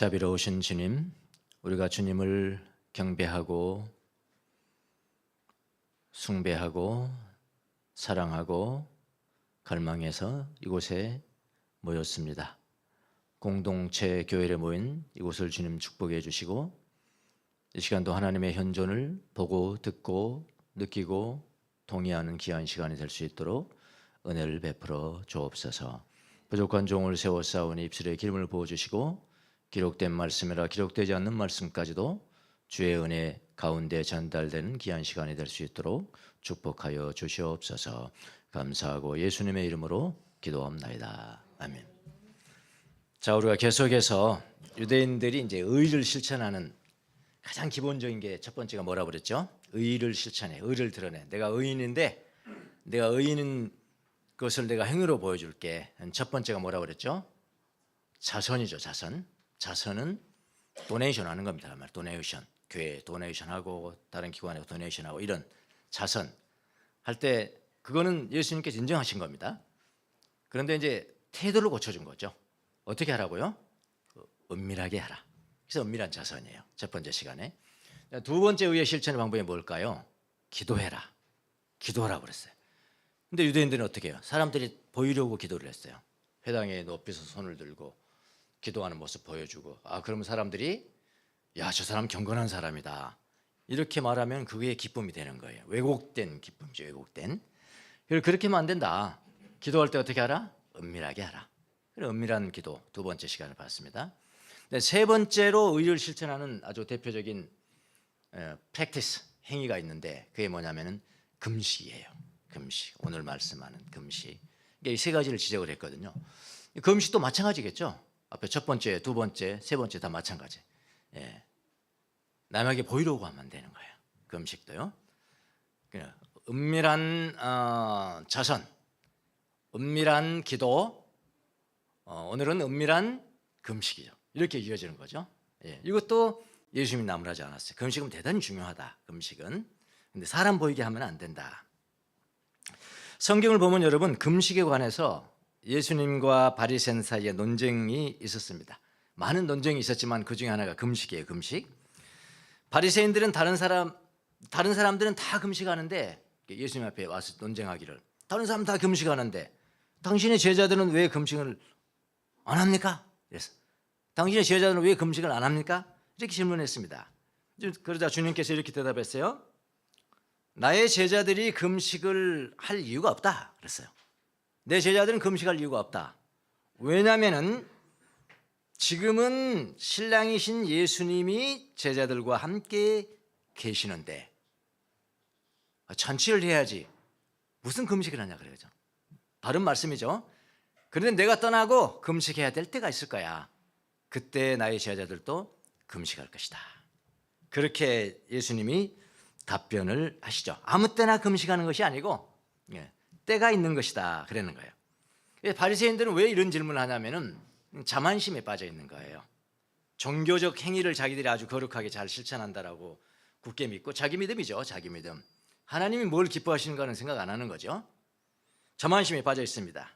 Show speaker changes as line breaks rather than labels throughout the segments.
자비로우신 주님, 우리가 주님을 경배하고 숭배하고 사랑하고 갈망해서 이곳에 모였습니다. 공동체 교회에 모인 이곳을 주님 축복해 주시고 이 시간도 하나님의 현존을 보고 듣고 느끼고 동의하는 귀한 시간이 될 수 있도록 은혜를 베풀어 주옵소서. 부족한 종을 세워 쌓으니 입술에 기름을 부어주시고 기록된 말씀이라 기록되지 않는 말씀까지도 주의 은혜 가운데 전달되는 귀한 시간이 될 수 있도록 축복하여 주시옵소서. 감사하고 예수님의 이름으로 기도합나이다. 아멘. 자, 우리가 계속해서 유대인들이 이제 의를 실천하는 가장 기본적인 게 첫 번째가 뭐라 그랬죠? 의를 실천해, 의를 드러내. 내가 의인인데 내가 의인인 것을 내가 행위로 보여줄게. 첫 번째가 뭐라 그랬죠? 자선이죠. 자선은 도네이션 하는 겁니다. 도네이션, 교회 도네이션 하고 다른 기관에 도네이션 하고 이런 자선 할 때 그거는 예수님께서 인정하신 겁니다. 그런데 이제 태도를 고쳐준 거죠. 어떻게 하라고요? 은밀하게 하라. 그래서 은밀한 자선이에요. 첫 번째 시간에. 두 번째 의의 실천의 방법이 뭘까요? 기도해라. 기도하라고 그랬어요. 근데 유대인들은 어떻게 해요? 사람들이 보이려고 기도를 했어요. 회당에 높이서 손을 들고 기도하는 모습 보여주고, 그러면 사람들이 야, 저 사람 경건한 사람이다 이렇게 말하면 그게 기쁨이 되는 거예요. 왜곡된 기쁨이죠. 왜곡된. 그렇게 하면 안 된다. 기도할 때 어떻게 하라? 은밀하게 하라. 은밀한 기도, 두 번째 시간을 봤습니다. 세 번째로 의를 실천하는 아주 대표적인 프랙티스, 행위가 있는데 그게 뭐냐면은 금식이에요. 금식. 오늘 말씀하는 금식. 이 세 가지를 지적을 했거든요. 금식도 마찬가지겠죠. 앞에 첫 번째, 두 번째, 세 번째 다 마찬가지. 남에게 보이려고 하면 안 되는 거예요. 금식도요. 은밀한 자선, 은밀한 기도, 오늘은 은밀한 금식이죠. 이렇게 이어지는 거죠. 이것도 예수님이 나무라지 않았어요. 금식은 대단히 중요하다. 금식은. 근데 사람 보이게 하면 안 된다. 성경을 보면 여러분 금식에 관해서 예수님과 바리새인 사이에 논쟁이 있었습니다. 많은 논쟁이 있었지만 그 중에 하나가 금식이에요. 금식. 바리새인들은 다른 사람들은 다 금식하는데 예수님 앞에 와서 논쟁하기를 다른 사람 다 금식하는데 당신의 제자들은 왜 금식을 안 합니까? 그래서 당신의 제자들은 왜 금식을 안 합니까? 이렇게 질문했습니다. 그러자 주님께서 이렇게 대답했어요. 나의 제자들이 금식을 할 이유가 없다 그랬어요. 내 제자들은 금식할 이유가 없다. 왜냐하면 지금은 신랑이신 예수님이 제자들과 함께 계시는데 잔치를 해야지 무슨 금식을 하냐 그러죠. 바른 말씀이죠. 그런데 내가 떠나고 금식해야 될 때가 있을 거야. 그때 나의 제자들도 금식할 것이다. 그렇게 예수님이 답변을 하시죠. 아무 때나 금식하는 것이 아니고 때가 있는 것이다 그러는 거예요. 바리새인들은 왜 이런 질문을 하냐면은 자만심에 빠져 있는 거예요. 종교적 행위를 자기들이 아주 거룩하게 잘 실천한다라고 굳게 믿고 자기 믿음이죠. 자기 믿음. 하나님이 뭘 기뻐하시는가는 생각 안 하는 거죠. 자만심에 빠져 있습니다.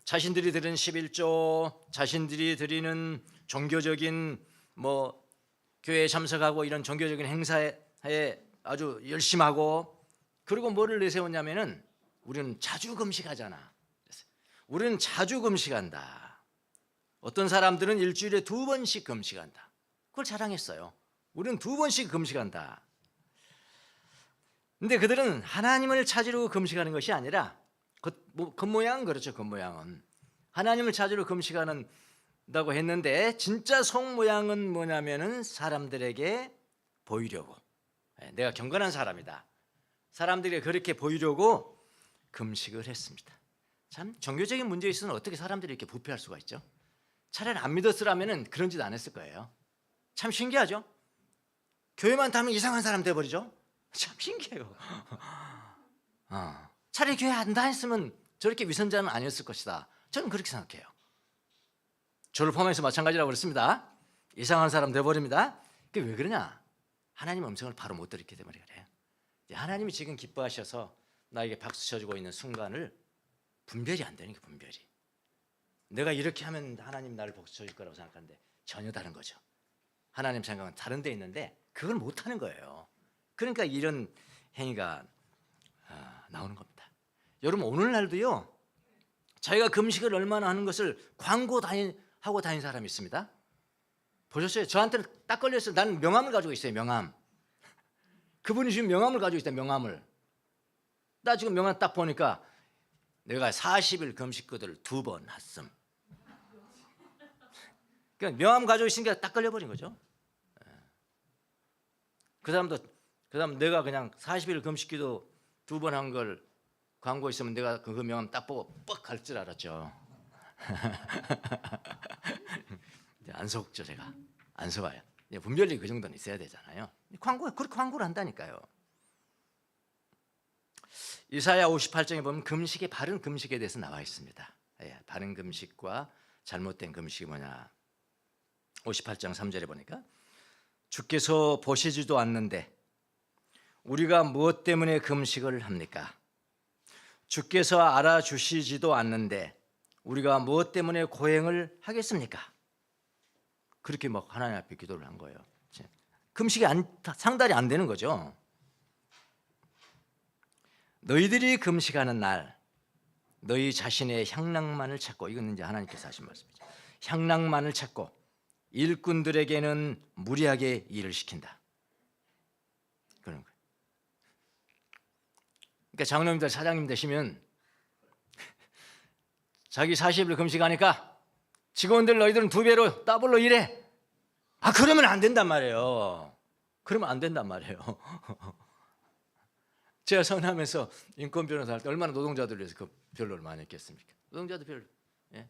자신들이 드리는 11조, 자신들이 드리는 종교적인 교회에 참석하고 이런 종교적인 행사에 아주 열심히 하고, 그리고 뭐를 내세웠냐면은 우리는 자주 금식하잖아. 우리는 자주 금식한다. 어떤 사람들은 일주일에 2번씩 금식한다. 그걸 자랑했어요. 우리는 2번씩 금식한다. 근데 그들은 하나님을 찾으려고 금식하는 것이 아니라 겉모양은 그렇죠. 겉모양은 하나님을 찾으려고 금식한다고 했는데 진짜 속모양은 뭐냐면은 사람들에게 보이려고, 내가 경건한 사람이다, 사람들에게 그렇게 보이려고 금식을 했습니다. 참 종교적인 문제에 있어서는 어떻게 사람들이 이렇게 부패할 수가 있죠? 차라리 안 믿었으라면 그런 짓 안 했을 거예요. 참 신기하죠? 교회만 다면 이상한 사람 돼버리죠? 참 신기해요. 차라리 교회 안 다녔으면 저렇게 위선자는 아니었을 것이다. 저는 그렇게 생각해요. 저를 포함해서 마찬가지라고 그랬습니다. 이상한 사람 돼버립니다. 그게 왜 그러냐? 하나님의 음성을 바로 못 들었기 때문에 그래요. 하나님이 지금 기뻐하셔서 나에게 박수 쳐주고 있는 순간을 분별이 안 되는 게 분별이. 내가 이렇게 하면 하나님 나를 박수 쳐줄 거라고 생각하는데 전혀 다른 거죠. 하나님 생각은 다른 데 있는데 그걸 못하는 거예요. 그러니까 이런 행위가 나오는 겁니다. 여러분 오늘날도요, 자기가 금식을 얼마나 하는 것을 하고 다니는 사람이 있습니다. 보셨어요? 저한테는 딱 걸렸어요. 나는 명함을 가지고 있어요. 명함. 그분이 지금 명함을 가지고 있다. 명함을. 나 지금 명함 딱 보니까 내가 40일 금식거들을 2번 했음. 그러니까 명함 가지고 있으니까 딱 걸려버린 거죠. 그 사람 내가 그냥 40일 금식기도 2번 한 걸 광고 있으면 내가 그 명함 딱 보고 뻑 갈 줄 알았죠. 안 속죠. 제가 안 속아요. 분별력이 그 정도는 있어야 되잖아요. 그렇게 광고를 한다니까요. 이사야 58장에 보면 금식의 바른 금식에 대해서 나와 있습니다. 바른 금식과 잘못된 금식이 뭐냐. 58장 3절에 보니까 주께서 보시지도 않는데 우리가 무엇 때문에 금식을 합니까? 주께서 알아주시지도 않는데 우리가 무엇 때문에 고행을 하겠습니까? 그렇게 막 하나님 앞에 기도를 한 거예요. 금식이 상달이 안 되는 거죠. 너희들이 금식하는 날 너희 자신의 향락만을 찾고, 이건 이제 하나님께서 하신 말씀이죠. 향락만을 찾고 일꾼들에게는 무리하게 일을 시킨다. 그런 거예요. 그러니까 장로님들, 사장님 되시면 자기 40일 금식하니까 직원들 너희들은 2배로 더블로 일해. 그러면 안 된단 말이에요. 그러면 안 된단 말이에요. 제가 성남에서 인권 변호사 할 때 얼마나 노동자들을 위해서 그 변론을 많이 했겠습니까? 노동자들 변론. 예?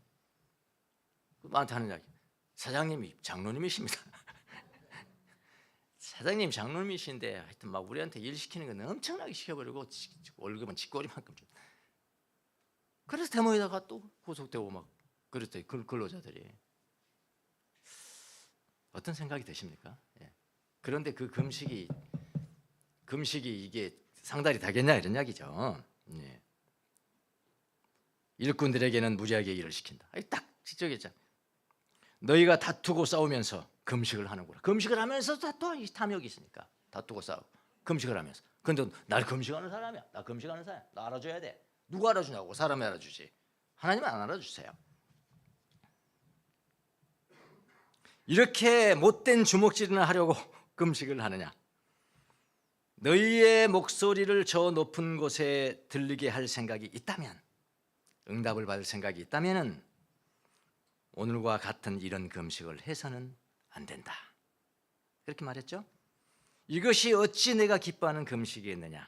나한테 하는 이야기. 사장님이 장로님이십니다. 사장님 장로님이신데 하여튼 막 우리한테 일 시키는 건 엄청나게 시켜버리고 월급은 쥐꼬리만큼 좀. 그래서 데모에다가 또 구속되고 막 그랬어요. 근로자들이. 어떤 생각이 드십니까? 예. 그런데 그 금식이 이게 상달이 되겠냐 이런 이야기죠. 예. 일꾼들에게는 무지하게 일을 시킨다. 딱 지적했잖아. 너희가 다투고 싸우면서 금식을 하는구나. 금식을 하면서 또 탐욕이 있으니까 다투고 싸우고 금식을 하면서. 근데 날 금식하는 사람이야. 나 금식하는 사람. 나 알아줘야 돼. 누가 알아주냐고. 사람이 알아주지. 하나님은 안 알아주세요. 이렇게 못된 주먹질을 하려고 금식을 하느냐? 너희의 목소리를 저 높은 곳에 들리게 할 생각이 있다면, 응답을 받을 생각이 있다면 오늘과 같은 이런 금식을 해서는 안 된다. 그렇게 말했죠. 이것이 어찌 내가 기뻐하는 금식이겠느냐?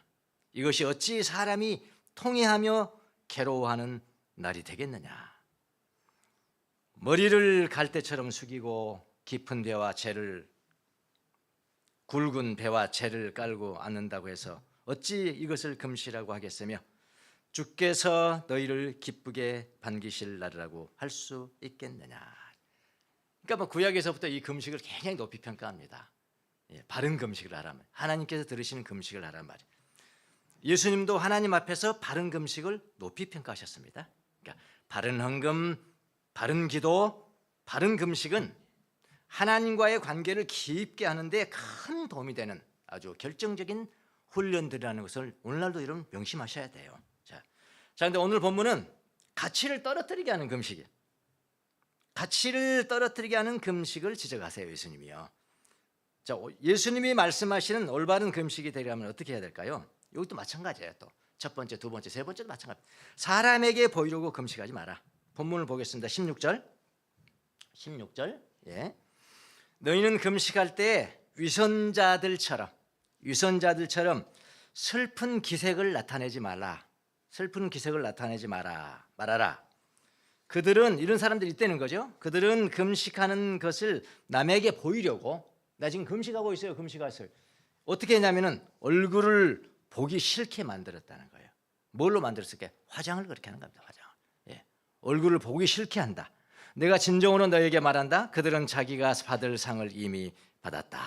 이것이 어찌 사람이 통회하며 괴로워하는 날이 되겠느냐? 머리를 갈대처럼 숙이고 깊은 배와 굵은 배와 채를 깔고 앉는다고 해서 어찌 이것을 금식이라고 하겠으며 주께서 너희를 기쁘게 반기실 날이라고 할 수 있겠느냐. 그러니까 뭐 구약에서부터 이 금식을 굉장히 높이 평가합니다. 바른 금식을 하라면, 하나님께서 들으시는 금식을 하란 말이에요. 예수님도 하나님 앞에서 바른 금식을 높이 평가하셨습니다. 그러니까 바른 헌금, 바른 기도, 바른 금식은 하나님과의 관계를 깊게 하는데 큰 도움이 되는 아주 결정적인 훈련들이라는 것을 오늘날도 여러분 명심하셔야 돼요. 자, 근데 오늘 본문은 가치를 떨어뜨리게 하는 금식이에요. 가치를 떨어뜨리게 하는 금식을 지적하세요, 예수님이요. 자, 예수님이 말씀하시는 올바른 금식이 되려면 어떻게 해야 될까요? 이것도 마찬가지예요. 또 첫 번째, 두 번째, 세 번째도 마찬가지. 사람에게 보이려고 금식하지 마라. 본문을 보겠습니다. 16절. 예. 너희는 금식할 때 위선자들처럼 슬픈 기색을 나타내지 말라. 슬픈 기색을 나타내지 말아라. 그들은, 이런 사람들이 있다는 거죠. 그들은 금식하는 것을 남에게 보이려고, 나 지금 금식하고 있어요. 금식하세요. 어떻게 했냐면은 얼굴을 보기 싫게 만들었다는 거예요. 뭘로 만들었을까요? 화장을 그렇게 하는 겁니다. 화장을. 예. 얼굴을 보기 싫게 한다. 내가 진정으로 너에게 말한다. 그들은 자기가 받을 상을 이미 받았다.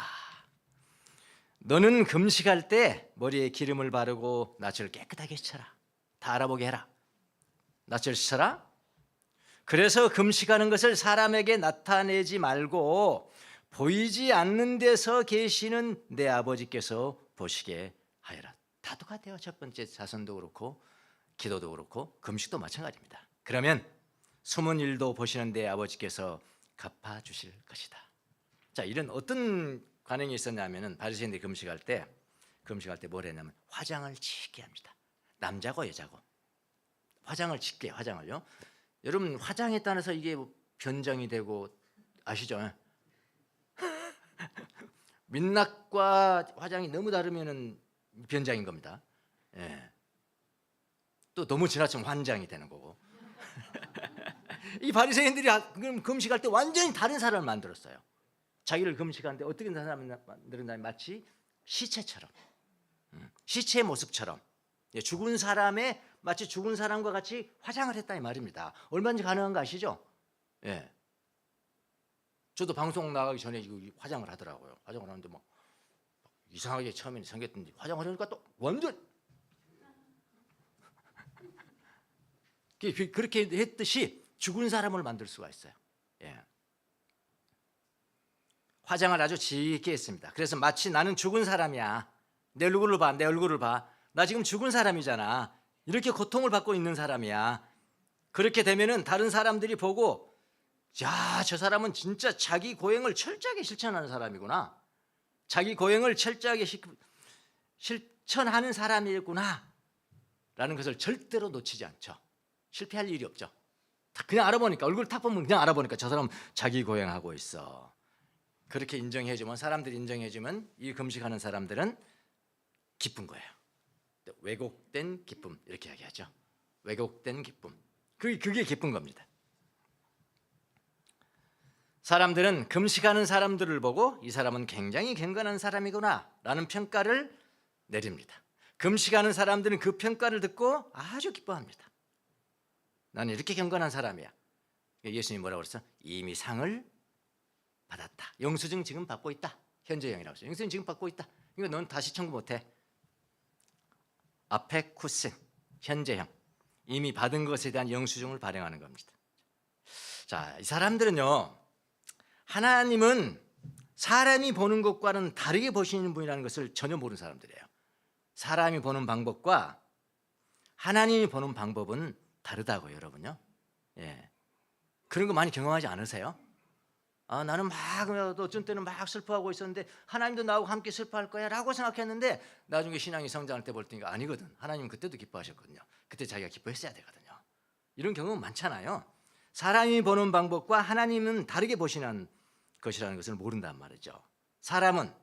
너는 금식할 때 머리에 기름을 바르고 낯을 깨끗하게 씻어라. 다 알아보게 해라. 낯을 씻어라. 그래서 금식하는 것을 사람에게 나타내지 말고 보이지 않는 데서 계시는 내 아버지께서 보시게 하여라. 다 똑같아요. 첫 번째 자선도 그렇고 기도도 그렇고 금식도 마찬가지입니다. 그러면 숨은 일도 보시는 내 아버지께서 갚아주실 것이다. 자, 이런 어떤 관행이 있었냐면은 바리새인들이 금식할 때 뭘 했냐면 화장을 짓게 합니다. 남자고 여자고 화장을 짓게, 화장을요. 여러분 화장에 따라서 이게 변장이 되고 아시죠? 민낯과 화장이 너무 다르면은 변장인 겁니다. 예. 또 너무 지나치면 환장이 되는 거고. 이 바리새인들이 금식할 때 완전히 다른 사람을 만들었어요. 자기를 금식하는데 어떻게 사람을 만들었냐면 마치 시체처럼, 시체의 모습처럼, 죽은 사람의 마치 죽은 사람과 같이 화장을 했다 이 말입니다. 얼마든지 가능한 거 아시죠? 예. 저도 방송 나가기 전에 화장을 하더라고요. 화장을 하는데 뭐 이상하게 처음에는 생겼던지 화장을 하니까 또 완전 그렇게 했듯이 죽은 사람을 만들 수가 있어요. 예. 화장을 아주 짙게 했습니다. 그래서 마치 나는 죽은 사람이야. 내 얼굴을 봐, 내 얼굴을 봐. 나 지금 죽은 사람이잖아. 이렇게 고통을 받고 있는 사람이야. 그렇게 되면은 다른 사람들이 보고 야, 저 사람은 진짜 자기 고행을 철저하게 실천하는 사람이구나. 자기 고행을 철저하게 실천하는 사람이구나 라는 것을 절대로 놓치지 않죠. 실패할 일이 없죠. 그냥 알아보니까, 얼굴 딱 보면 그냥 알아보니까 저 사람 자기 고행하고 있어. 그렇게 인정해주면, 사람들이 인정해주면 이 금식하는 사람들은 기쁜 거예요. 왜곡된 기쁨 이렇게 이야기하죠. 왜곡된 기쁨. 그게 기쁜 겁니다. 사람들은 금식하는 사람들을 보고 이 사람은 굉장히 경건한 사람이구나 라는 평가를 내립니다. 금식하는 사람들은 그 평가를 듣고 아주 기뻐합니다. 나는 이렇게 경건한 사람이야. 예수님이 뭐라고 그랬어? 이미 상을 받았다. 영수증 지금 받고 있다. 현재형이라고 했어요. 영수증 지금 받고 있다. 이거 넌 다시 청구 못해. 아페쿠신, 현재형. 이미 받은 것에 대한 영수증을 발행하는 겁니다. 자, 이 사람들은요, 하나님은 사람이 보는 것과는 다르게 보시는 분이라는 것을 전혀 모르는 사람들이에요. 사람이 보는 방법과 하나님이 보는 방법은 다르다고요, 여러분요. 예. 그런 거 많이 경험하지 않으세요? 아, 나는 어쩐 때는 막 슬퍼하고 있었는데 하나님도 나하고 함께 슬퍼할 거야 라고 생각했는데 나중에 신앙이 성장할 때 볼 때니까 아니거든. 하나님은 그때도 기뻐하셨거든요. 그때 자기가 기뻐했어야 되거든요. 이런 경우는 많잖아요. 사람이 보는 방법과 하나님은 다르게 보시는 것이라는 것을 모른단 말이죠. 사람은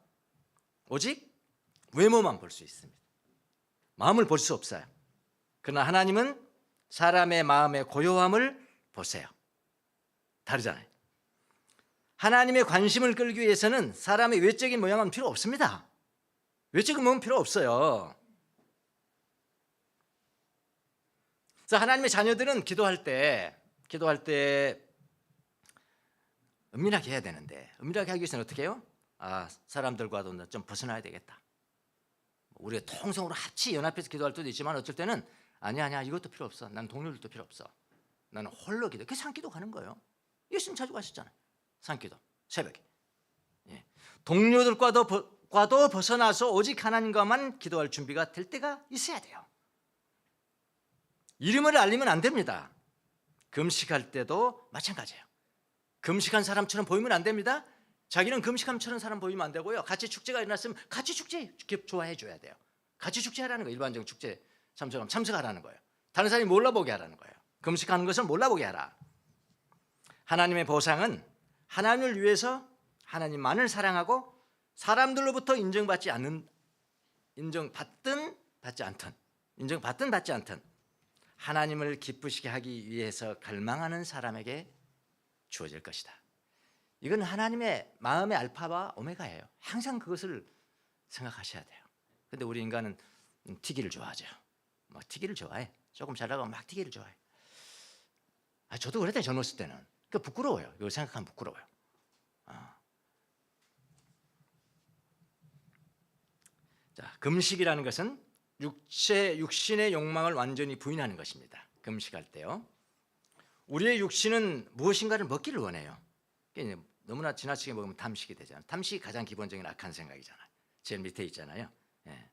오직 외모만 볼 수 있습니다. 마음을 볼 수 없어요. 그러나 하나님은 사람의 마음의 고요함을 보세요. 다르잖아요. 하나님의 관심을 끌기 위해서는 사람의 외적인 모양은 필요 없습니다. 외적인 모양은 필요 없어요. 그래서 하나님의 자녀들은 기도할 때 은밀하게 해야 되는데, 은밀하게 하기 위해서는 어떻게 해요? 아, 사람들과도 좀 벗어나야 되겠다. 우리가 통성으로 같이 연합해서 기도할 때도 있지만 어쩔 때는 아니야 이것도 필요 없어. 난 동료들도 필요 없어. 나는 홀로 기도. 그래서 산기도 가는 거예요. 예수님 자주 가셨잖아요. 산기도 새벽에. 예. 동료들과도 벗어나서 오직 하나님과만 기도할 준비가 될 때가 있어야 돼요. 이름을 알리면 안 됩니다. 금식할 때도 마찬가지예요. 금식한 사람처럼 보이면 안 됩니다. 자기는 금식함처럼 사람 보이면 안 되고요. 같이 축제가 일어났으면 같이 축제 좋아해 줘야 돼요. 같이 축제하라는 거예요. 일반적인 축제 참석하라는 거예요. 다른 사람이 몰라보게 하라는 거예요. 금식하는 것을 몰라보게 하라. 하나님의 보상은 하나님을 위해서 하나님만을 사랑하고 사람들로부터 인정받든 받지 않든 하나님을 기쁘시게 하기 위해서 갈망하는 사람에게 주어질 것이다. 이건 하나님의 마음의 알파와 오메가예요. 항상 그것을 생각하셔야 돼요. 근데 우리 인간은 튀기를 좋아하죠. 막 튀기를 좋아해. 조금 잘 나가면 막 튀기를 좋아해. 아, 저도 그랬대요. 젊었을 때는. 그 부끄러워요. 이걸 생각하면 부끄러워요. 자, 금식이라는 것은 육신의 욕망을 완전히 부인하는 것입니다. 금식할 때요. 우리의 육신은 무엇인가를 먹기를 원해요. 너무나 지나치게 먹으면 탐식이 되잖아요. 탐식이 가장 기본적인 악한 생각이잖아요. 제일 밑에 있잖아요. 예.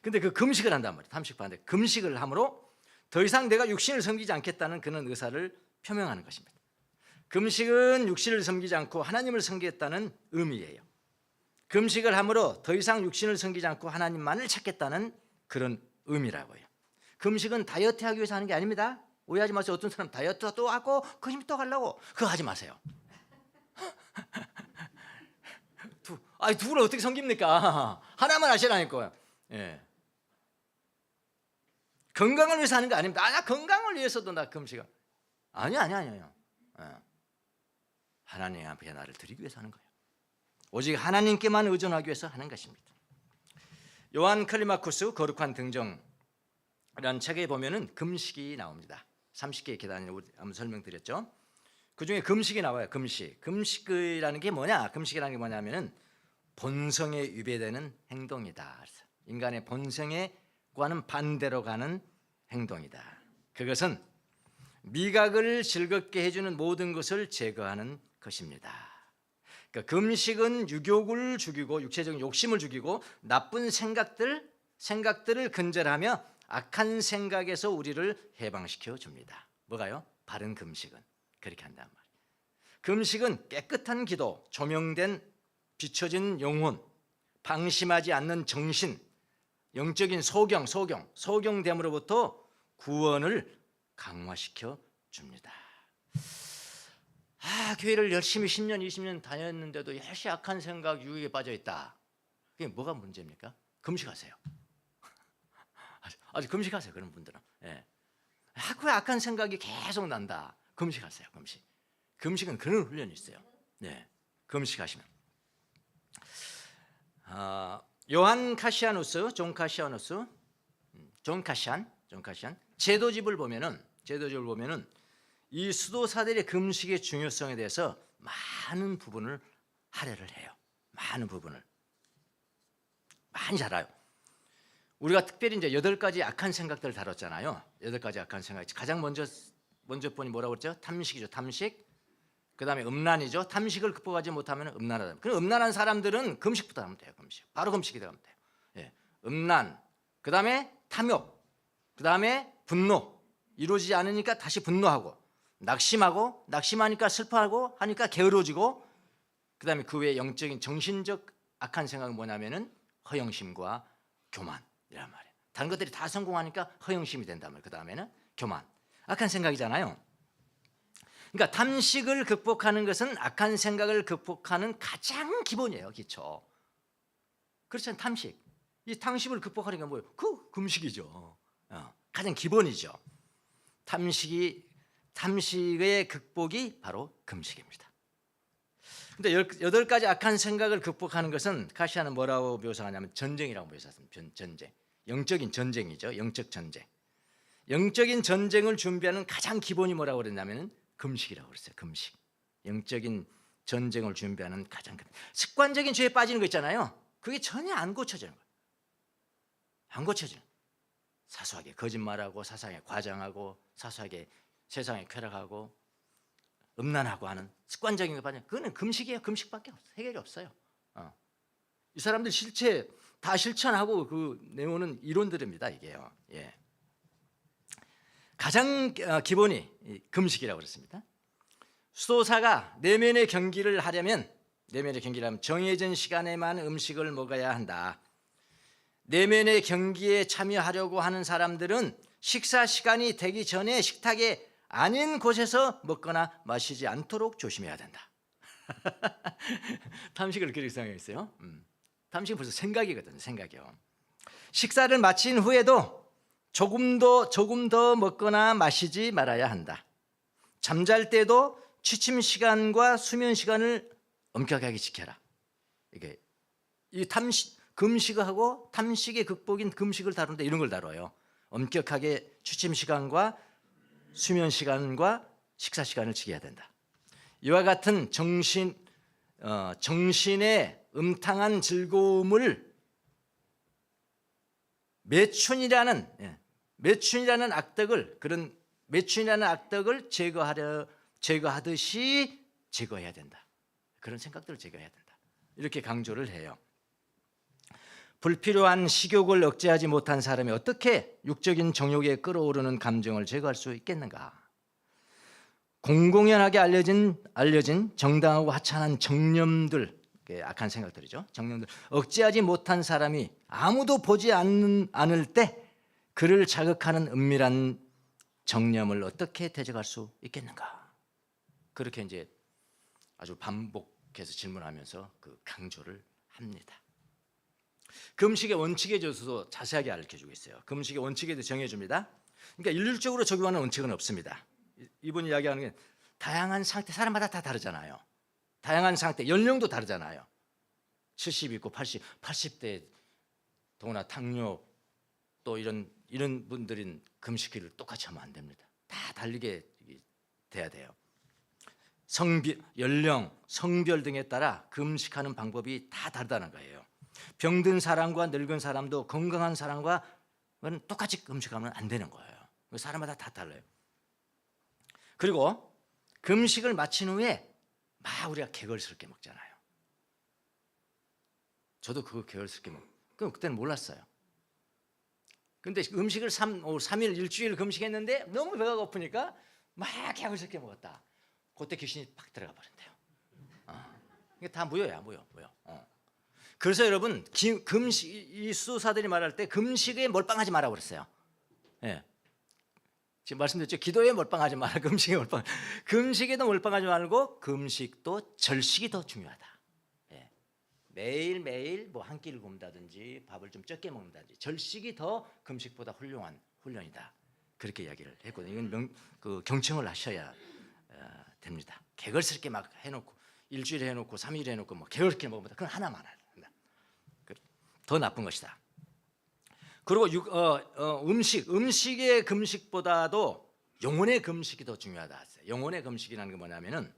근데 그 금식을 한단 말이에요. 탐식 반대. 금식을 함으로 더 이상 내가 육신을 섬기지 않겠다는 그런 의사를 표명하는 것입니다. 금식은 육신을 섬기지 않고 하나님을 섬기겠다는 의미예요. 금식을 함으로 더 이상 육신을 섬기지 않고 하나님만을 찾겠다는 그런 의미라고요. 금식은 다이어트 하기 위해서 하는 게 아닙니다. 오해하지 마세요. 어떤 사람 다이어트 또 하고 그 힘 또 가려고 그거 하지 마세요. 두 분을 어떻게 섬깁니까? 하나만 하시라니까요. 예. 건강을 위해서 하는 거 아닙니다. 나 건강을 위해서도 나 금식을. 아니요. 예. 하나님 앞에 나를 드리기 위해서 하는 거예요. 오직 하나님께만 의존하기 위해서 하는 것입니다. 요한 클리마쿠스 거룩한 등정이라는 책에 보면은 금식이 나옵니다. 30개의 계단을 한번 설명드렸죠. 그 중에 금식이 나와요. 금식이라는 게 뭐냐? 금식이라는 게 뭐냐면은 본성에 위배되는 행동이다. 그래서 인간의 본성에과는 반대로 가는 행동이다. 그것은 미각을 즐겁게 해주는 모든 것을 제거하는 것입니다. 그러니까 금식은 유욕을 죽이고 육체적인 욕심을 죽이고 나쁜 생각들을 근절하며 악한 생각에서 우리를 해방시켜 줍니다. 뭐가요? 바른 금식은 그렇게 한단 말이에요. 금식은 깨끗한 기도, 조명된 비춰진 영혼, 방심하지 않는 정신, 영적인 소경됨으로부터 구원을 강화시켜 줍니다. 교회를 열심히 10년, 20년 다녔는데도 역시 악한 생각, 유혹에 빠져 있다. 그게 뭐가 문제입니까? 금식하세요. 아주 금식하세요. 그런 분들은. 예. 학교에 악한 생각이 계속 난다. 금식하세요. 금식은 그런 훈련이 있어요. 네, 금식하시면. 존 카시안 제도집을 보면은 이 수도사들의 금식의 중요성에 대해서 많은 부분을 할애를 해요. 많은 부분을 많이 잘 알아요. 우리가 특별히 이제 8가지 악한 생각들을 다뤘잖아요. 8가지 악한 생각. 가장 먼저 번이 뭐라고 그랬죠? 탐식이죠. 탐식. 그다음에 음란이죠. 탐식을 극복하지 못하면 음란하다. 그럼 음란한 사람들은 금식부터 하면 돼요. 금식. 바로 금식이 들어가면 돼요. 예. 음란. 그다음에 탐욕. 그다음에 분노. 이루어지지 않으니까 다시 분노하고 낙심하고 낙심하니까 슬퍼하고 하니까 게으러지고 그다음에 그 외에 영적인 정신적 악한 생각은 뭐냐면은 허영심과 교만이란 말이에요. 다른 것들이 다 성공하니까 허영심이 된단 말이에요. 그다음에는 교만. 악한 생각이잖아요. 그러니까 탐식을 극복하는 것은 악한 생각을 극복하는 가장 기본이에요. 기초. 그렇잖아요. 탐식. 이 탐식을 극복하는 게 뭐예요? 그 금식이죠. 가장 기본이죠. 탐식의 극복이 바로 금식입니다. 근데 8가지 악한 생각을 극복하는 것은 카시아는 뭐라고 묘사하냐면 전쟁이라고 묘사했습니다. 전쟁. 영적인 전쟁이죠. 영적 전쟁. 영적인 전쟁을 준비하는 가장 기본이 뭐라고 그랬냐면 금식이라고 그랬어요. 금식. 영적인 전쟁을 준비하는 가장 습관적인 죄에 빠지는 거 있잖아요. 그게 전혀 안 고쳐지는 거예요. 안 고쳐지는 거예요. 사소하게 거짓말하고 사소하게 과장하고 사소하게 세상에 쾌락하고 음란하고 하는 습관적인 거 빠지는 그거는 금식이에요. 금식밖에 없어요. 해결이 없어요. 이 사람들 실체 다 실천하고 그 내오는 이론들입니다. 이게요. 예. 가장 기본이 금식이라고 그랬습니다. 수도사가 내면의 경기를 하려면 정해진 시간에만 음식을 먹어야 한다. 내면의 경기에 참여하려고 하는 사람들은 식사 시간이 되기 전에 식탁에 아닌 곳에서 먹거나 마시지 않도록 조심해야 된다. 탐식을 그렇게 생각했어요. 탐식은 벌써 생각이거든요. 생각이요. 식사를 마친 후에도 조금 더 먹거나 마시지 말아야 한다. 잠잘 때도 취침 시간과 수면 시간을 엄격하게 지켜라. 이게 이 금식하고 탐식의 극복인 금식을 다루는데 이런 걸 다뤄요. 엄격하게 취침 시간과 수면 시간과 식사 시간을 지켜야 된다. 이와 같은 정신의 음탕한 즐거움을 매춘이라는 악덕을 제거하듯이 제거해야 된다. 그런 생각들을 제거해야 된다. 이렇게 강조를 해요. 불필요한 식욕을 억제하지 못한 사람이 어떻게 육적인 정욕에 끌어오르는 감정을 제거할 수 있겠는가? 공공연하게 알려진 정당하고 하찮은 정념들, 악한 생각들이죠. 정념들 억제하지 못한 사람이 아무도 보지 않을 때 그를 자극하는 은밀한 정념을 어떻게 대적할 수 있겠는가? 그렇게 이제 아주 반복해서 질문하면서 그 강조를 합니다. 금식의 원칙에 대해서도 자세하게 알려주고 있어요. 금식의 원칙에 대해 정해줍니다. 그러니까 일률적으로 적용하는 원칙은 없습니다. 이분이 이야기하는 게 다양한 상태, 사람마다 다 다르잖아요. 다양한 상태, 연령도 다르잖아요. 70 있고 80대 더구나 당뇨 또 이런 분들은 금식기를 똑같이 하면 안 됩니다. 다 다르게 돼야 돼요. 연령, 성별 등에 따라 금식하는 방법이 다 다르다는 거예요. 병든 사람과 늙은 사람도 건강한 사람과는 똑같이 금식하면 안 되는 거예요. 사람마다 다 달라요. 그리고 금식을 마친 후에 막 우리가 개걸스럽게 먹잖아요. 저도 그거 개걸스럽게 그때는 몰랐어요. 근데 음식을 3일 일주일 금식했는데 너무 배가 고프니까 막 개걸스럽게 먹었다. 그때 귀신이 팍 들어가 버린대요. 이게 다 무효야, 무효. 그래서 여러분 금식, 이 수사들이 말할 때 금식에 몰빵하지 마라 그랬어요. 예. 지금 말씀드렸죠. 기도에 몰빵하지 마라. 금식에 몰빵. 금식에도 몰빵하지 말고 금식도 절식이 더 중요하다. 예. 매일 뭐 한 끼를 굶다든지 밥을 좀 적게 먹는다든지 절식이 더 금식보다 훌륭한 훈련이다. 그렇게 이야기를 했거든요. 이건 경청을 하셔야 됩니다. 개걸스럽게 막 해놓고 일주일에 해놓고 3일에 해놓고 뭐 개걸스럽게 먹으면 그건 하나만 한다. 더 나쁜 것이다. 그리고 음식의 금식보다도 영혼의 금식이 더 중요하다 했어요. 영혼의 금식이라는 게 뭐냐면은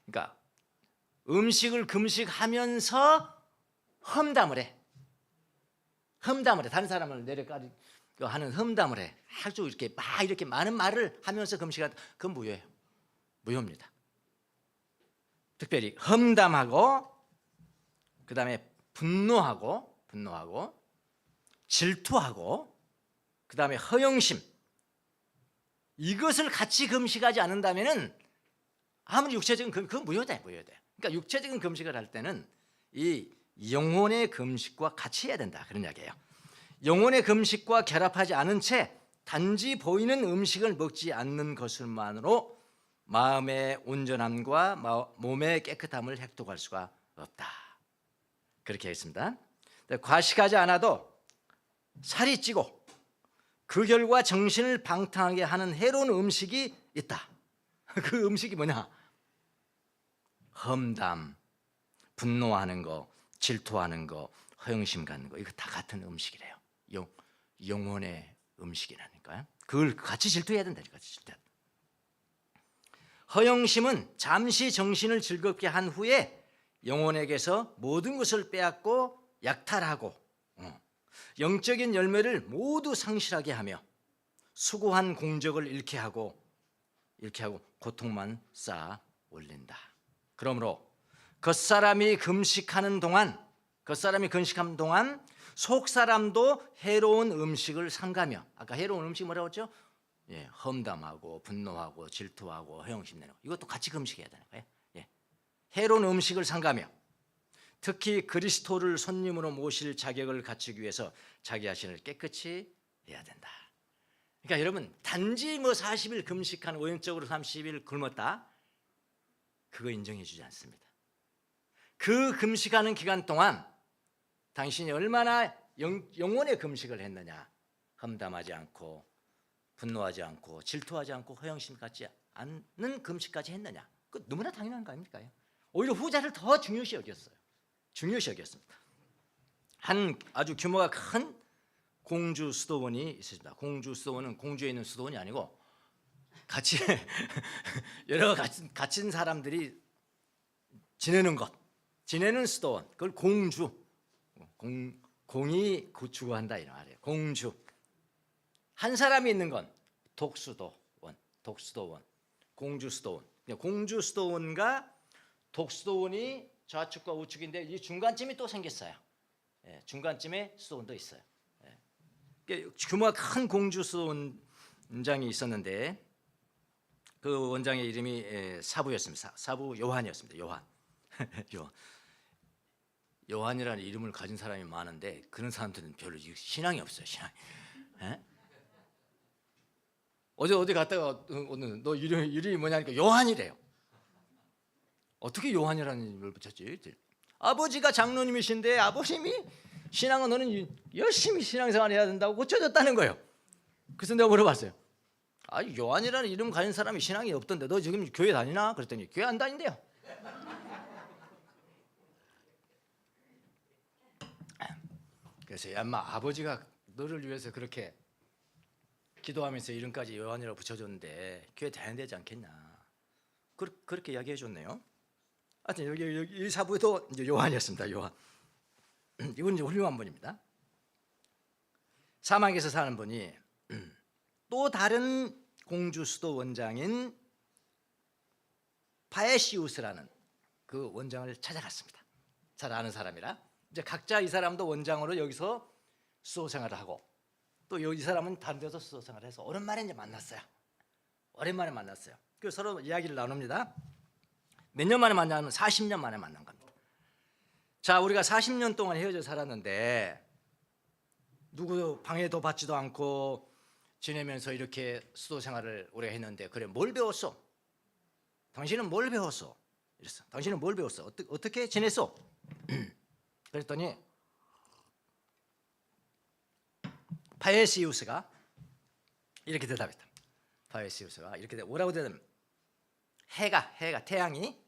그러니까 음식을 금식하면서 험담을 해. 다른 사람을 내려가리 하는 험담을 해. 아주 이렇게 많은 말을 하면서 금식하다. 그건 무효예요. 무효입니다. 특별히 험담하고 그다음에 분노하고 질투하고 그다음에 허영심, 이것을 같이 금식하지 않는다면은 아무리 육체적인 그건 무효돼. 그러니까 육체적인 금식을 할 때는 이 영혼의 금식과 같이 해야 된다. 그런 이야기예요. 영혼의 금식과 결합하지 않은 채 단지 보이는 음식을 먹지 않는 것만으로 마음의 온전함과 몸의 깨끗함을 획득할 수가 없다. 그렇게 했습니다. 과식하지 않아도 살이 찌고 그 결과 정신을 방탕하게 하는 해로운 음식이 있다. 그 음식이 뭐냐? 험담, 분노하는 거, 질투하는 거, 허영심 갖는 거, 이거 다 같은 음식이래요. 영혼의 음식이라니까요. 그걸 같이 질투해야 된다. 같이 질투해야 된다. 허영심은 잠시 정신을 즐겁게 한 후에 영혼에게서 모든 것을 빼앗고 약탈하고 영적인 열매를 모두 상실하게 하며 수고한 공적을 잃게 하고 고통만 쌓아 올린다. 그러므로 겉사람이 금식하는 동안 속사람도 해로운 음식을 삼가며, 아까 해로운 음식 뭐라고 했죠? 예, 험담하고 분노하고 질투하고 허영심 내는 거, 이것도 같이 금식해야 되는 거예요. 예. 해로운 음식을 삼가며 특히 그리스도를 손님으로 모실 자격을 갖추기 위해서 자기 자신을 깨끗이 해야 된다. 그러니까 여러분, 단지 40일 금식한, 오행적으로 30일 굶었다, 그거 인정해 주지 않습니다. 그 금식하는 기간 동안 당신이 얼마나 영혼의 금식을 했느냐, 험담하지 않고 분노하지 않고 질투하지 않고 허영심 갖지 않는 금식까지 했느냐, 그 너무나 당연한 거 아닙니까? 오히려 후자를 더 중요시 여겼습니다. 한 아주 규모가 큰 공주 수도원이 있습니다. 공주 수도원은 공주에 있는 수도원이 아니고 같이 여러 갇힌 사람들이 지내는 수도원, 그걸 공이 주구한다 이런 말이에요. 공주. 한 사람이 있는 건 독수도원. 공주 수도원. 공주 수도원과 독수도원이 좌측과 우측인데 이 중간쯤이 또 생겼어요. 예, 중간쯤에 수도원도 있어요. 예. 규모가 큰 공주 수도원장이 있었는데 그 원장의 이름이 사부였습니다. 사부 요한이었습니다. 요한. 요한이라는 이름을 가진 사람이 많은데 그런 사람들은 별로 신앙이 없어요. 신앙. 예? 어디 갔다가 오늘 너 이름이 뭐냐니까 요한이래요. 어떻게 요한이라는 이름을 붙였지? 아버지가 장로님이신데 아버님이 신앙은 너는 열심히 신앙생활 해야 된다고 고쳐줬다는 거예요. 그래서 내가 물어봤어요. 아, 요한이라는 이름 가진 사람이 신앙이 없던데 너 지금 교회 다니나? 그랬더니 교회 안 다닌대요. 그래서 야, 인마 아버지가 너를 위해서 그렇게 기도하면서 이름까지 요한이라고 붙여줬는데 교회 다녀야 되지 않겠냐? 그렇게 이야기해 줬네요. 하여튼 여기 이 사부에도 이제 요한이었습니다. 요한. 이분 이제 훌륭한 분입니다. 사막에서 사는 분이 또 다른 공주 수도 원장인 파에시우스라는 그 원장을 찾아갔습니다. 잘 아는 사람이라 이제 각자 이 사람도 원장으로 여기서 수도 생활을 하고 또 이 사람은 다른 데서 수도 생활을 해서 오랜만에 이제 만났어요. 오랜만에 만났어요. 그래서 서로 이야기를 나눕니다. 몇 년 만에 만나면 40년 만에 만난 겁니다. 자, 우리가 40년 동안 헤어져 살았는데 누구 방해도 받지도 않고 지내면서 이렇게 수도 생활을 오래 했는데 그래 뭘 배웠어? 당신은 뭘 배웠어? 이랬어. 당신은 뭘 배웠어? 어떻게 지냈어? 그랬더니 파에시우스가 이렇게 대답했다. 파에시우스가 이렇게 뭐라고 대답하면 해가 태양이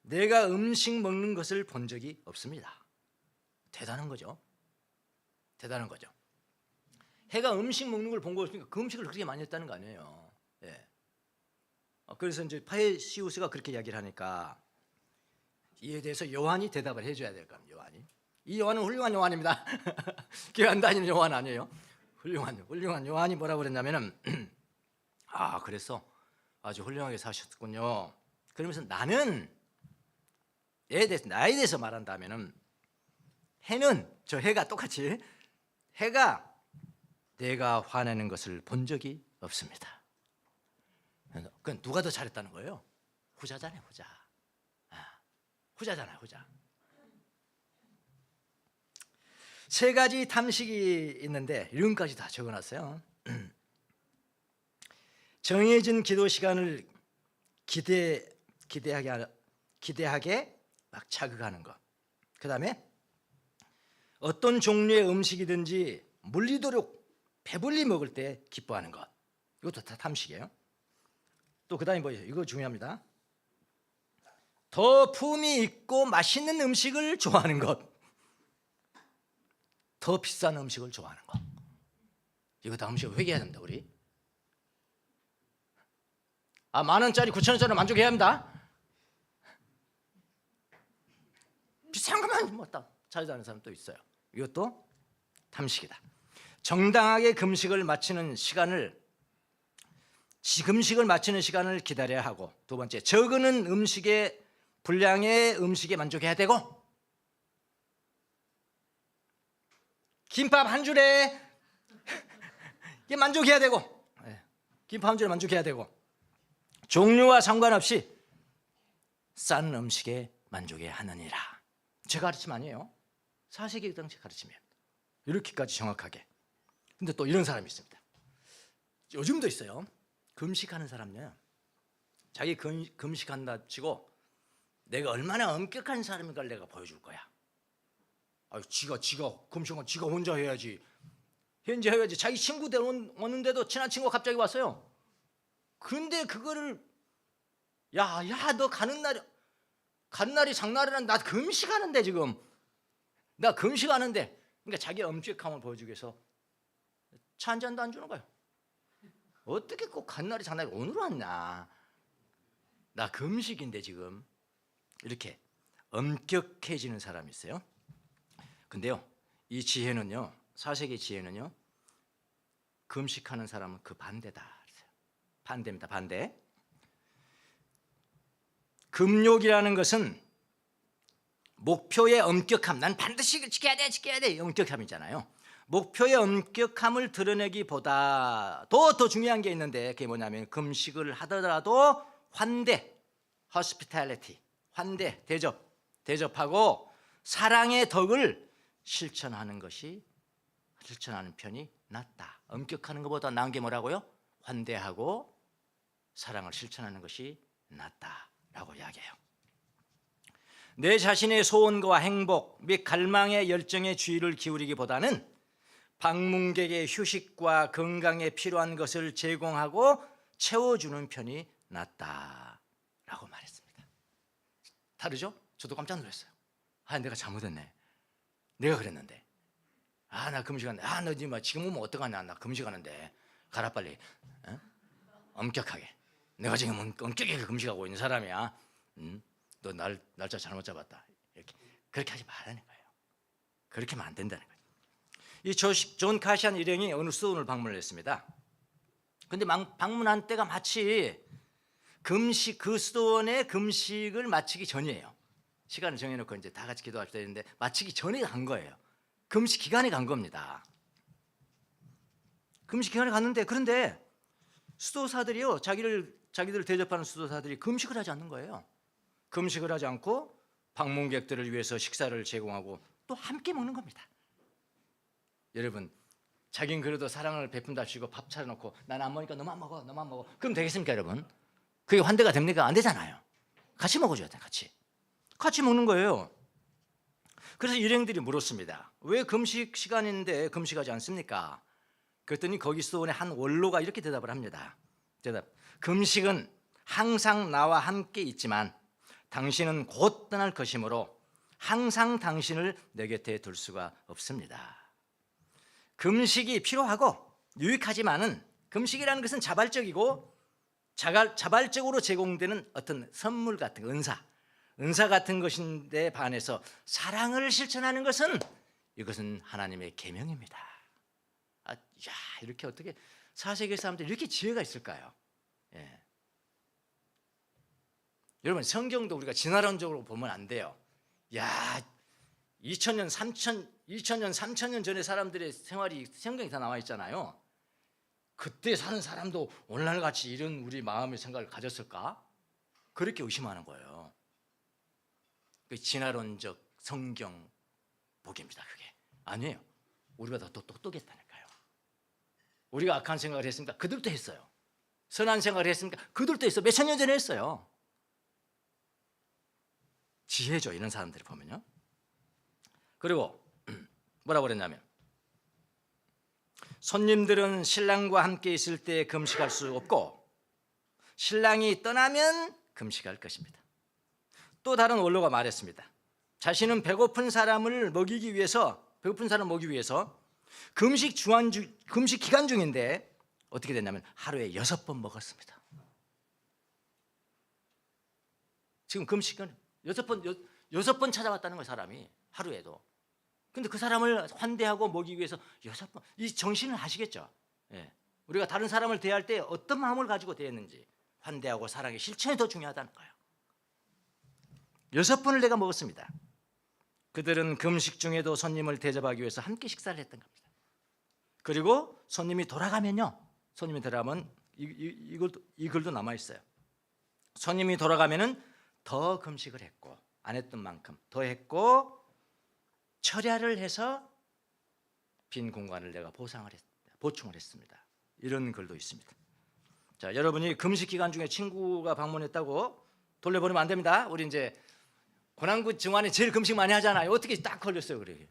내가 음식 먹는 것을 본 적이 없습니다. 대단한 거죠. 대단한 거죠. 해가 음식 먹는 걸 본 거 없으니까 그 음식을 그렇게 많이 했다는 거 아니에요. 예. 그래서 이제 파에시우스가 그렇게 이야기를 하니까 이에 대해서 요한이 대답을 해줘야 될 겁니다. 요한이. 이 요한은 훌륭한 요한입니다. 교회 안 다니는 요한 아니에요. 훌륭한 요한이 뭐라고 그랬냐면은 아 그래서 아주 훌륭하게 사셨군요. 그러면서 나는 나에 대해서 말한다면은 저 해가 똑같이 해가 내가 화내는 것을 본 적이 없습니다. 그건 누가 더 잘했다는 거예요? 후자잖아요, 후자. 후자잖아요, 후자. 세 가지 탐식이 있는데 이름까지 다 적어놨어요. 정해진 기도 시간을 기대하게 막 자극하는 것. 그 다음에 어떤 종류의 음식이든지 물리도록 배불리 먹을 때 기뻐하는 것. 이것도 다 탐식이에요. 또 그 다음에 뭐예요? 이거 중요합니다. 더 품이 있고 맛있는 음식을 좋아하는 것. 더 비싼 음식을 좋아하는 것. 이거 다 음식 회개해야 됩니다, 우리. 10,000원짜리 9,000원짜리 만족해야 합니다. 비싼 것만 뭐 딱 찾아다니는 사람 또 있어요. 이것도 탐식이다. 정당하게 금식을 마치는 시간을 기다려야 하고, 두 번째 적은 분량의 음식에 만족해야 되고, 김밥 한 줄에 이게 만족해야 되고, 김밥 한 줄에 만족해야 되고, 종류와 상관없이 싼 음식에 만족해야 하느니라. 제 가르침 아니에요. 4세기 당시 가르침이에요. 이렇게까지 정확하게. 근데 또 이런 사람이 있습니다. 요즘도 있어요. 금식하는 사람요. 자기 금식한다 치고 내가 얼마나 엄격한 사람인가를 내가 보여줄 거야. 지가 금식은 지가 혼자 해야지. 현재 해야지. 자기 친구들 오는데도 친한 친구가 갑자기 왔어요. 그런데 그거를 야 너 가는 날이 장날이란 나 금식하는데 지금 나 금식하는데 그러니까 자기 엄격함을 보여주기 위해서 차 한 잔도 안 주는 거예요. 어떻게 꼭 간 날이 장날이 오늘 왔나? 나 금식인데 지금 이렇게 엄격해지는 사람이 있어요. 근데요, 이 지혜는요, 4세기 지혜는요, 금식하는 사람은 그 반대다. 반대입니다, 반대.
금욕이라는 것은 목표의 엄격함, 난 반드시 지켜야 돼 엄격함이잖아요. 목표의 엄격함을 드러내기보다도 더 중요한 게 있는데, 그게 뭐냐면 금식을 하더라도 환대, hospitality, 환대, 대접하고 사랑의 덕을 실천하는 편이 낫다. 엄격하는 것보다 나은 게 뭐라고요? 환대하고 사랑을 실천하는 것이 낫다라고 이야기해요. 내 자신의 소원과 행복 및 갈망의 열정에 주의를 기울이기보다는 방문객의 휴식과 건강에 필요한 것을 제공하고 채워주는 편이 낫다라고 말했습니다. 다르죠? 저도 깜짝 놀랐어요. 내가 잘못했네. 내가 그랬는데. 나 금식하는데. 너 지금 오면 어떡하냐. 나 금식하는데. 가라 빨리. 엄격하게. 내가 지금 엄격하게 금식하고 있는 사람이야. 너 날짜 잘못 잡았다. 이렇게. 그렇게 하지 말라는 거예요. 그렇게 하면 안 된다는 거예요. 이 존 카시안 일행이 어느 수도원을 방문을 했습니다. 근데 방문한 때가 마치 그 수도원의 금식을 마치기 전이에요. 시간을 정해놓고 이제 다 같이 기도합시다 했는데 마치기 전에 간 거예요. 금식 기간에 간 겁니다. 금식 기간에 갔는데, 그런데 수도사들이요, 자기들 대접하는 수도사들이 금식을 하지 않는 거예요. 금식을 하지 않고 방문객들을 위해서 식사를 제공하고 또 함께 먹는 겁니다. 여러분, 자긴 그래도 사랑을 베푼답시고 밥 차려놓고 난 안 먹으니까 너만 먹어. 그럼 되겠습니까, 여러분? 그게 환대가 됩니까? 안 되잖아요. 같이 먹어줘야 돼. 같이 먹는 거예요. 그래서 일행들이 물었습니다. 왜 금식 시간인데 금식하지 않습니까? 그랬더니 거기 수도원의 한 원로가 이렇게 대답을 합니다. 금식은 항상 나와 함께 있지만 당신은 곧 떠날 것이므로 항상 당신을 내 곁에 둘 수가 없습니다. 금식이 필요하고 유익하지만은 금식이라는 것은 자발적이고 자발적으로 제공되는 어떤 선물 같은 은사 같은 것인데 반해서 사랑을 실천하는 것은 이것은 하나님의 계명입니다. 이렇게 어떻게 4세기 사람들이 이렇게 지혜가 있을까요? 예. 여러분, 성경도 우리가 진화론적으로 보면 안 돼요. 2000년, 3000년 전에 사람들의 생활이 성경에 다 나와 있잖아요. 그때 사는 사람도 오늘날같이 이런 우리 마음의 생각을 가졌을까? 그렇게 의심하는 거예요. 그 진화론적 성경 보기입니다. 그게 아니에요. 우리가 더 똑똑했다니까요. 우리가 악한 생각을 했습니까? 그들도 했어요. 선한 생각을 했습니까? 그들도 했어요. 몇천 년 전에 했어요. 지혜죠, 이런 사람들을 보면요. 그리고 뭐라고 그랬냐면, 손님들은 신랑과 함께 있을 때 금식할 수 없고 신랑이 떠나면 금식할 것입니다. 또 다른 원로가 말했습니다. 자신은 배고픈 사람을 먹이기 위해서 금식 기간 중인데 어떻게 됐냐면 하루에 6번 먹었습니다. 지금 금식은 6번 찾아왔다는 거예요, 사람이 하루에도. 근데 그 사람을 환대하고 먹이기 위해서 6번, 이 정신을 아시겠죠? 예. 우리가 다른 사람을 대할 때 어떤 마음을 가지고 대했는지, 환대하고 사랑의 실천이 더 중요하다는 거예요. 6번을 내가 먹었습니다. 그들은 금식 중에도 손님을 대접하기 위해서 함께 식사를 했던 겁니다. 그리고 손님이 돌아가면 이 글도 남아있어요. 손님이 돌아가면은 더 금식을 했고, 안 했던 만큼 더 했고, 철야를 해서 빈 공간을 내가 보충을 했습니다. 이런 글도 있습니다. 자, 여러분이 금식 기간 중에 친구가 방문했다고 돌려보내면 안 됩니다. 우리 이제 고난주 중환에 제일 금식 많이 하잖아요. 어떻게 딱 걸렸어요, 그래.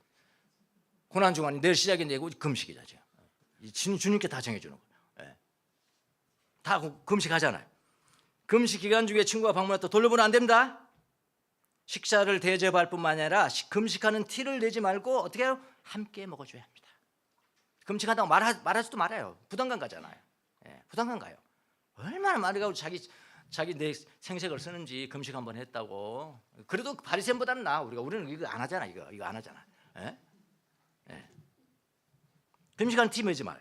고난 중환이 내일 시작인데 금식이다. 주님께 다 정해주는 거예요. 예. 다 금식하잖아요. 금식 기간 중에 친구가 방문했다 돌려보내면 안 됩니다. 식사를 대접할 뿐만 아니라 금식하는 티를 내지 말고 어떻게 해요? 함께 먹어줘야 합니다. 금식한다고 말하지도 말아요. 부담감 가잖아요. 예, 부담감 가요. 얼마나 말해가지고 자기 내 생색을 쓰는지 금식 한번 했다고. 그래도 바리새인보다는 나아. 우리는 이거 안 하잖아. 이거 안 하잖아. 예? 예. 금식하는 티 내지 마요.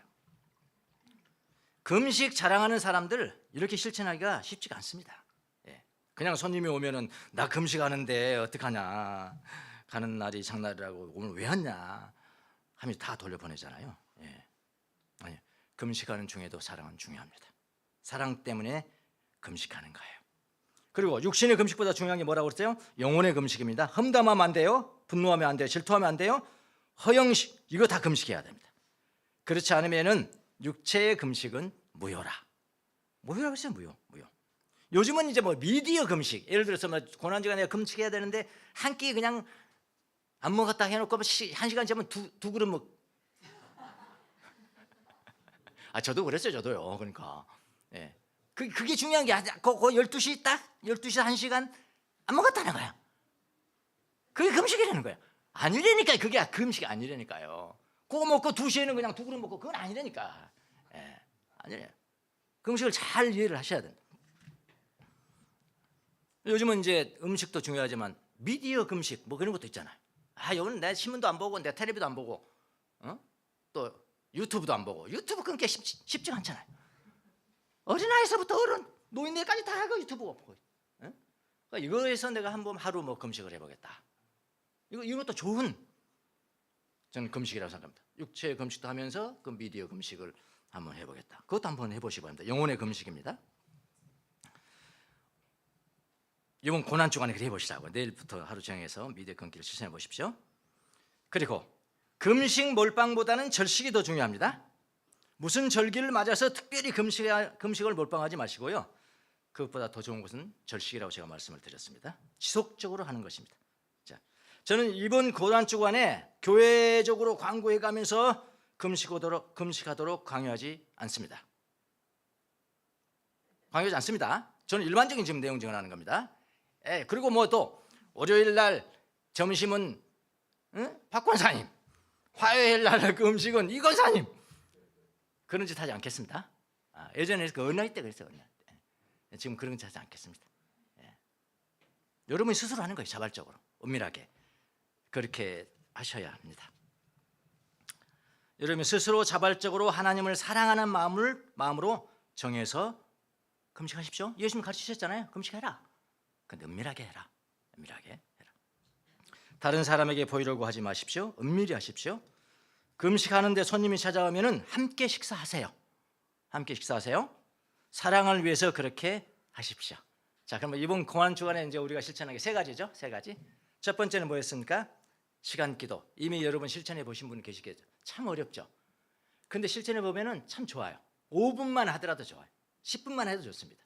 금식 자랑하는 사람들 이렇게 실천하기가 쉽지가 않습니다. 예. 그냥 손님이 오면은 나 금식하는데 어떡하냐, 가는 날이 장날이라고 오늘 왜 왔냐 하면 다 돌려보내잖아요. 예. 아니, 금식하는 중에도 사랑은 중요합니다. 사랑 때문에 금식하는 거예요. 그리고 육신의 금식보다 중요한 게 뭐라고 그랬어요? 영혼의 금식입니다. 험담하면 안 돼요. 분노하면 안 돼요. 질투하면 안 돼요. 허영식, 이거 다 금식해야 됩니다. 그렇지 않으면은 육체의 금식은 무효라. 무효라고 했어요. 무효. 요즘은 이제 뭐 미디어 금식, 예를 들어서 뭐 고난주간 내가 금식해야 되는데 한 끼 그냥 안 먹었다 해놓고 한 시간 지나면 두 그릇 먹. 저도 그랬어요. 저도요. 그러니까 예. 그게 중요한 게 아니야. 그 12시 딱 12시 1시간 안 먹었다는 거야. 그게 금식이라는 거야. 아니라니까요. 그게 금식이 아니라니까요. 그거 먹고 2시에는 그냥 두 그릇 먹고 그건 아니라니까. 예. 아니래요. 금식을 잘 이해를 하셔야 됩니다. 요즘은 이제 음식도 중요하지만 미디어 금식 뭐 그런 것도 있잖아요. 여기는 내 신문도 안 보고 내 텔레비도 안 보고 또 유튜브도 안 보고. 유튜브 끊기 쉽지가 않잖아요. 어린아이서부터 어른 노인네까지 다 하고 유튜브 보고. 그러니까 이거에서 내가 한번 하루 뭐 금식을 해보겠다. 이것도 좋은 저는 금식이라고 생각합니다. 육체의 금식도 하면서 그 미디어 금식을 한번 해보겠다. 그것도 한번 해보시기 바랍니다. 영혼의 금식입니다. 이번 고난 주간에 그렇게 해보시라고. 내일부터 하루 정해서 미디어 끊기를 실천해 보십시오. 그리고 금식 몰빵보다는 절식이 더 중요합니다. 무슨 절기를 맞아서 특별히 금식을 몰빵하지 마시고요. 그것보다 더 좋은 것은 절식이라고 제가 말씀을 드렸습니다. 지속적으로 하는 것입니다. 자, 저는 이번 고난 주간에 교회적으로 광고해 가면서 금식하도록 강요하지 않습니다. 강요하지 않습니다. 저는 일반적인 지금 내용 증언하는 겁니다. 그리고 뭐 또 월요일 날 점심은 박 권사님, 화요일 날 그 음식은 이 권사님, 그런 짓 하지 않겠습니다. 예전에 그 언나이 때 그랬어요. 지금 그런 짓 하지 않겠습니다. 여러분이 스스로 하는 거예요. 자발적으로 은밀하게 그렇게 하셔야 합니다. 여러분 스스로 자발적으로 하나님을 사랑하는 마음으로 정해서 금식하십시오. 예수님 가르치셨잖아요. 금식해라. 근데 은밀하게 해라. 은밀하게 해라. 다른 사람에게 보이려고 하지 마십시오. 은밀히 하십시오. 금식하는데 손님이 찾아오면은 함께 식사하세요. 함께 식사하세요. 사랑을 위해서 그렇게 하십시오. 자, 그럼 이번 고난 주간에 이제 우리가 실천하는 게 세 가지죠. 세 가지. 첫 번째는 뭐였습니까? 시간 기도. 이미 여러분 실천해 보신 분 계시겠죠. 참 어렵죠. 근데 실천해 보면은 참 좋아요. 5분만 하더라도 좋아요. 10분만 해도 좋습니다.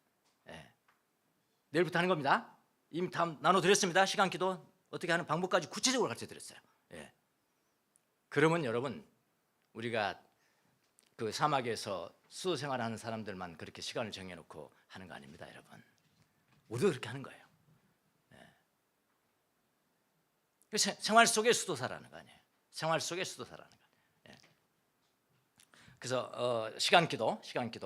내일부터 하는 겁니다. 이미 다 나눠드렸습니다. 시간 기도 어떻게 하는 방법까지 구체적으로 가르쳐드렸어요. 그러면 여러분 우리가 그 사막에서 수도 생활하는 사람들만 그렇게 시간을 정해놓고 하는 거 아닙니다. 여러분 모두 그렇게 하는 거예요. 생활 속의 수도사라는 거 아니에요. 생활 속의 수도사라는 거. 그래서 시간 기도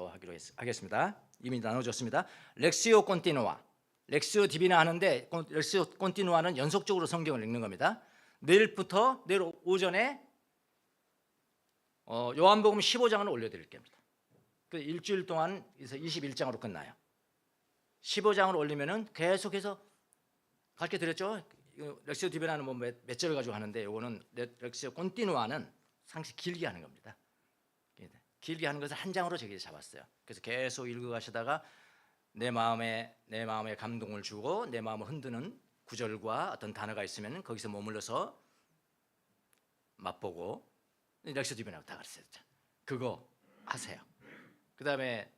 하기로 하겠습니다. 이미 나눠줬습니다. 렉시오 콘티누아, 렉시오 디비나 하는데 렉시오 콘티누아는 연속적으로 성경을 읽는 겁니다. 내일 오전에 요한복음 15장을 올려드릴 겁니다. 그 일주일 동안 21장으로 끝나요. 15장을 올리면은 계속해서 가르쳐 드렸죠. 렉시오 디비나는 뭐 몇 절을 가지고 하는데 요거는 렉시오 콘티누아는 상당히 길게 하는 겁니다. 길게 하는 것을 한 장으로 저기 잡았어요. 그래서 계속 읽어가시다가 내 마음에 감동을 주고 내 마음을 흔드는 구절과 어떤 단어가 있으면 거기서 머물러서 맛보고 렉시오 디비나고 다 가르쳤죠. 그거 하세요. 그다음에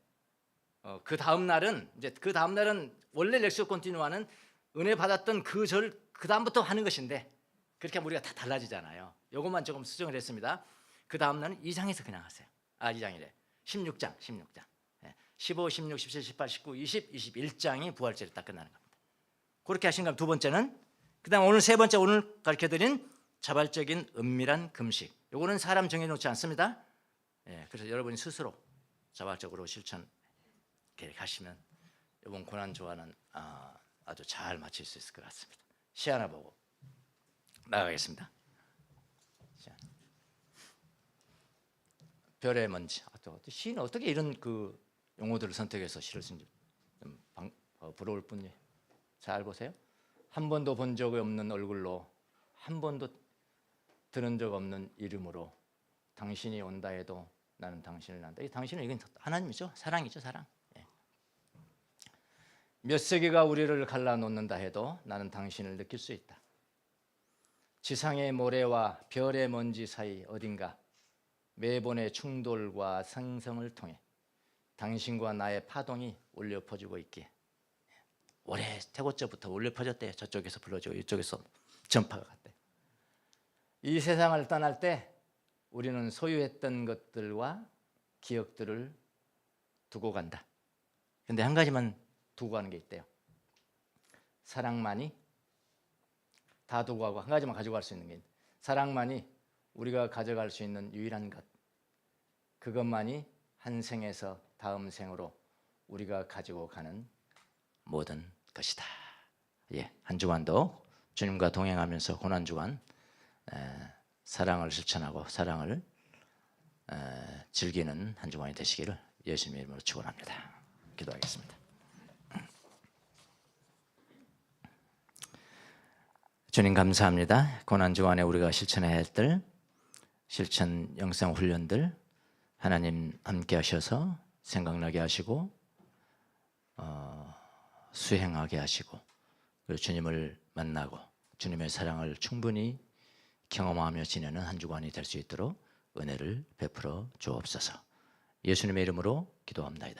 그 다음 날은 원래 렉시오 콘티누아는 은혜 받았던 그 절 그 다음부터 하는 것인데 그렇게 하면 우리가 다 달라지잖아요. 이것만 조금 수정을 했습니다. 그 다음 날은 2장에서 그냥 하세요. 2장이래. 16장. 15, 16, 17, 18, 19, 20, 21장이 부활절이 딱 끝나는 겁니다. 그렇게 하신 거면 두 번째는 그다음 오늘 세 번째 오늘 가르쳐드린 자발적인 은밀한 금식. 요거는 사람 정해놓지 않습니다. 그래서 여러분이 스스로 자발적으로 실천 계획하시면 이번 고난 주간은 아주 잘 마칠 수 있을 것 같습니다. 시 하나 보고 나가겠습니다. 별의 먼지. 시는 어떻게 이런 그 용어들을 선택해서 시를 쓴지 좀 부러울 뿐이에요. 잘 보세요. 한 번도 본 적이 없는 얼굴로, 한 번도 들은 적 없는 이름으로 당신이 온다 해도 나는 당신을 난다. 이 당신은 이건 하나님이죠. 사랑이죠, 사랑. 예. 몇 세계가 우리를 갈라놓는다 해도 나는 당신을 느낄 수 있다. 지상의 모래와 별의 먼지 사이 어딘가 매번의 충돌과 상성을 통해 당신과 나의 파동이 울려 퍼지고 있기에 오래 태고저부터 울려 퍼졌대요. 저쪽에서 불러주고 이쪽에서 전파가 갔대. 이 세상을 떠날 때 우리는 소유했던 것들과 기억들을 두고 간다. 근데 한 가지만 두고 가는 게 있대요. 사랑만이, 다 두고 가고 한 가지만 가지고 갈 수 있는 게 있는데, 사랑만이 우리가 가져갈 수 있는 유일한 것, 그것만이 한 생에서 다음 생으로 우리가 가지고 가는 모든 것이다. 예, 한 주간도 주님과 동행하면서 고난 주간 사랑을 실천하고 사랑을 즐기는 한 주간이 되시기를 예수님의 이름으로 축원합니다. 기도하겠습니다. 주님 감사합니다. 고난 주간에 우리가 실천해야 할 들, 실천 영성 훈련들 하나님 함께 하셔서 생각나게 하시고 수행하게 하시고, 그리고 주님을 만나고 주님의 사랑을 충분히 경험하며 지내는 한 주간이 될 수 있도록 은혜를 베풀어 주옵소서. 예수님의 이름으로 기도합니다.